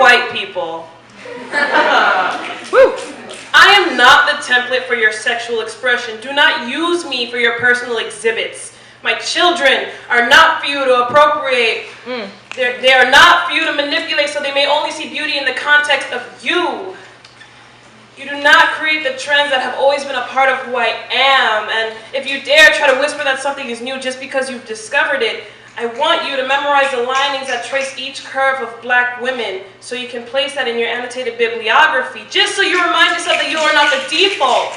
white people. Woo. I am not the template for your sexual expression. Do not use me for your personal exhibits. My children are not for you to appropriate. They are not for you to manipulate, so they may only see beauty in the context of you. You do not create the trends that have always been a part of who I am. And if you dare try to whisper that something is new just because you've discovered it, I want you to memorize the linings that trace each curve of black women so you can place that in your annotated bibliography, just so you remind yourself that you are not the default.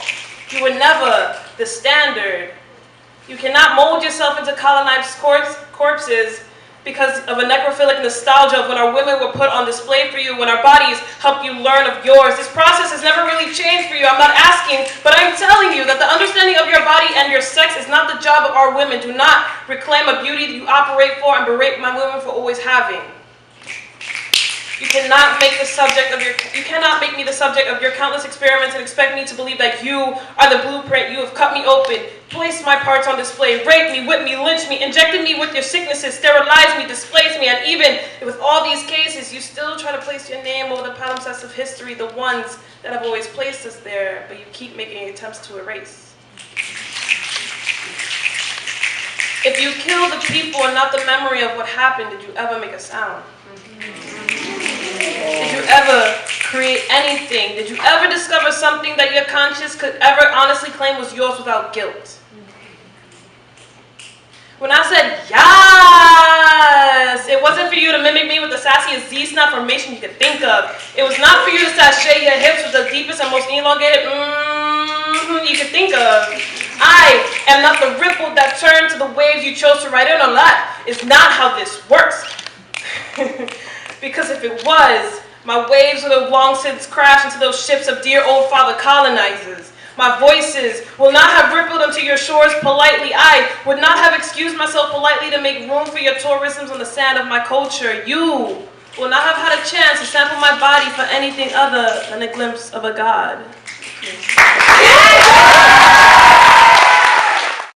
You were never the standard. You cannot mold yourself into colonized corpses because of a necrophilic nostalgia of when our women were put on display for you, when our bodies helped you learn of yours. This process has never really changed for you. I'm not asking, but I'm telling you that the understanding of your body and your sex is not the job of our women. Do not reclaim a beauty that you operate for and berate my women for always having. You cannot make me the subject of your countless experiments and expect me to believe that you are the blueprint. You have cut me open, placed my parts on display, raped me, whipped me, lynched me, injected me with your sicknesses, sterilized me, displaced me, and even with all these cases, you still try to place your name over the palimpsests of history, the ones that have always placed us there, but you keep making attempts to erase. If you kill the people and not the memory of what happened, did you ever make a sound? Did you ever create anything? Did you ever discover something that your conscience could ever honestly claim was yours without guilt? When I said yes, it wasn't for you to mimic me with the sassiest Z-snap formation you could think of. It was not for you to sashay your hips with the deepest and most elongated you could think of. I am not the ripple that turned to the waves you chose to ride in on. That is not how this works. Because if it was, my waves would have long since crashed into those ships of dear old father colonizers. My voices will not have rippled onto your shores politely. I would not have excused myself politely to make room for your tourisms on the sand of my culture. You will not have had a chance to sample my body for anything other than a glimpse of a god.